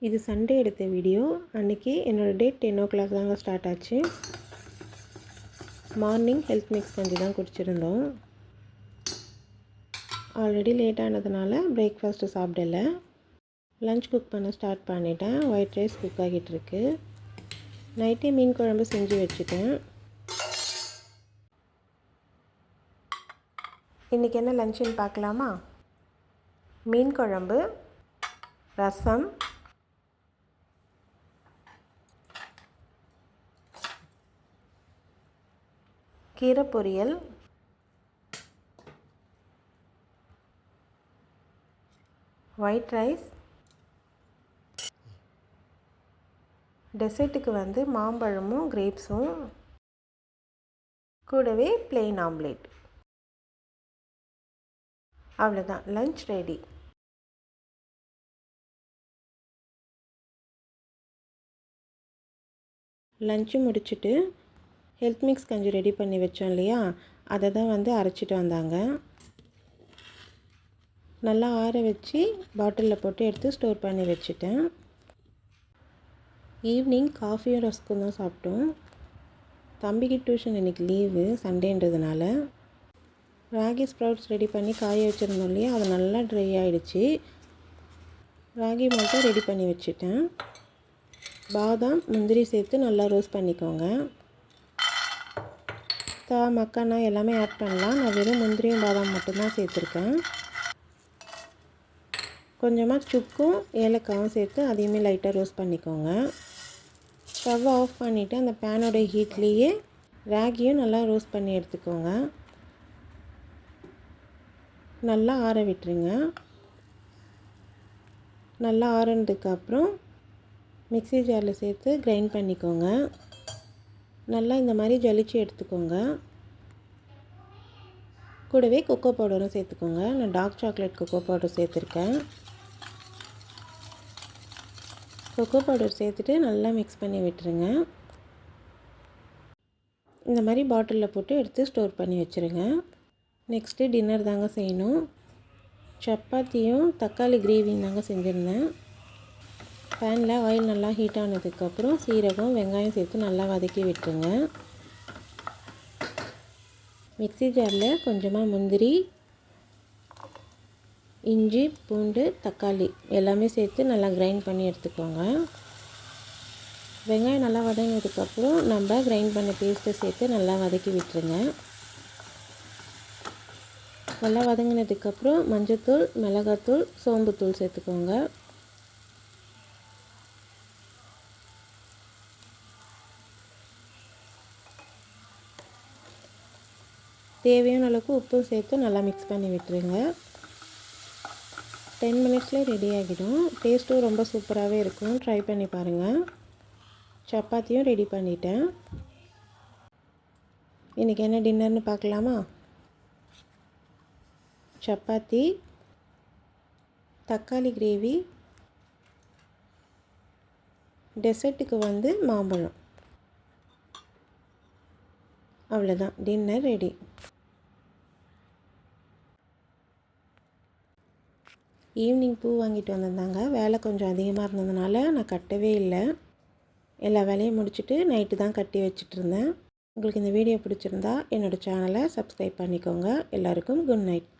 இது சண்டே எடுத்த வீடியோ. அன்றைக்கி என்னோடய டே 10 o'clock தாங்க ஸ்டார்ட் ஆச்சு. மார்னிங் ஹெல்த் மிக்ஸ் கஞ்சி தான் குடிச்சிருந்தோம். ஆல்ரெடி லேட் ஆனதுனால பிரேக்ஃபாஸ்ட்டு சாப்பிடலை. லஞ்ச் குக் பண்ண ஸ்டார்ட் பண்ணிட்டேன். ஒயிட் ரைஸ் குக் ஆகிட்டுருக்கு. நைட்டே மீன் குழம்பு செஞ்சு வச்சுட்டேன். இன்றைக்கி என்ன லஞ்சுன்னு பார்க்கலாமா? மீன் குழம்பு, ரசம், கீரை பொரியல், ஒயிட் ரைஸ், டெசர்ட்டுக்கு மாம்பழமும் கிரேப்ஸும், கூடவே பிளெயின் ஆம்லேட். அவ்வளோதான், லஞ்ச் ரெடி. லஞ்சு முடிச்சுட்டு ஹெல்த் மிக்ஸ் கஞ்சி ரெடி பண்ணி வச்சோம் இல்லையா, அதை தான் அரைச்சிட்டு வந்தாங்க. நல்லா ஆற வச்சு பாட்டிலில் போட்டு எடுத்து ஸ்டோர் பண்ணி வச்சுட்டேன். ஈவினிங் காஃபியும் ரஸ்க்கும் தான் சாப்பிட்டோம். தம்பிக்கு டியூஷன் இன்றைக்கி லீவு, சண்டேன்றதுனால. ராகி ஸ்ப்ரவுட்ஸ் ரெடி பண்ணி காய வச்சுருந்தோம் இல்லையா, அது நல்லா ட்ரை ஆகிடுச்சு. ராகி மட்டும் ரெடி பண்ணி வச்சுட்டேன். பாதாம் முந்திரி சேர்த்து நல்லா ரோஸ்ட் பண்ணிக்கோங்க. மக்கானா எல்லாமே ஆட் பண்ணலாம். நான் வெறும் முந்திரியும் பாதாம் மட்டும்தான் சேர்த்துருக்கேன். கொஞ்சமாக சுக்கும் ஏலக்காவும் சேர்த்து அதையுமே லைட்டாக ரோஸ்ட் பண்ணிக்கோங்க. ஸ்டவ் ஆஃப் பண்ணிவிட்டு அந்த பேனோட ஹீட்லேயே ராகியும் நல்லா ரோஸ்ட் பண்ணி எடுத்துக்கோங்க. நல்லா ஆற விட்டுருங்க. நல்லா ஆறுனதுக்கப்புறம் மிக்ஸி ஜாரில் சேர்த்து கிரைண்ட் பண்ணிக்கோங்க. நல்லா இந்த மாதிரி ஜலிச்சு எடுத்துக்கோங்க. கூடவே கொக்கோ பவுடரும் சேர்த்துக்கோங்க. நான் டார்க் சாக்லேட் கொக்கோ பவுடர் சேர்த்துருக்கேன். கொக்கோ பவுடர் சேர்த்துட்டு நல்லா மிக்ஸ் பண்ணி விட்டுருங்க. இந்த மாதிரி பாட்டிலில் போட்டு எடுத்து ஸ்டோர் பண்ணி வச்சுருங்க. நெக்ஸ்ட்டு டின்னர் தாங்க செய்யணும். சப்பாத்தியும் தக்காளி கிரேவியும் தாங்க செஞ்சுருந்தேன். பேனில் ஆயில் நல்லா ஹீட் ஆனதுக்கப்புறம் சீரகம் வெங்காயம் சேர்த்து நல்லா வதக்கி விட்டுருங்க. மிக்ஸி ஜாரில் கொஞ்சமாக முந்திரி, இஞ்சி, பூண்டு, தக்காளி எல்லாமே சேர்த்து நல்லா கிரைண்ட் பண்ணி எடுத்துக்கோங்க. வெங்காயம் நல்லா வதங்கினதுக்கப்புறம் நம்ம கிரைண்ட் பண்ண பேஸ்ட்டை சேர்த்து நல்லா வதக்கி விட்டுருங்க. நல்லா வதங்கினதுக்கப்புறம் மஞ்சள்தூள், மிளகாத்தூள், சோம்புத்தூள் சேர்த்துக்கோங்க. தேவையான அளவுக்கு உப்பும் சேர்த்து நல்லா மிக்ஸ் பண்ணி விட்டுருங்க. 10 மினிட்ஸ்லேயே ரெடி ஆகிடும். டேஸ்ட்டும் ரொம்ப சூப்பராகவே இருக்கும். ட்ரை பண்ணி பாருங்கள். சப்பாத்தியும் ரெடி பண்ணிட்டேன். இன்றைக்கி என்ன டின்னர்னு பார்க்கலாமா? சப்பாத்தி, தக்காளி கிரேவி, டெசர்ட்டுக்கு மாம்பழம். அவ்வளோதான், டின்னர் ரெடி. ஈவினிங் பூ வாங்கிட்டு வந்திருந்தாங்க. வேலை கொஞ்சம் அதிகமாக இருந்ததுனால நான் கட்டவே இல்லை. எல்லா வேலையும் முடிச்சுட்டு நைட்டு தான் கட்டி வச்சிட்ருந்தேன். உங்களுக்கு இந்த வீடியோ பிடிச்சிருந்தா என்னோடய சேனலை சப்ஸ்கிரைப் பண்ணிக்கோங்க. எல்லாருக்கும் குட் நைட்.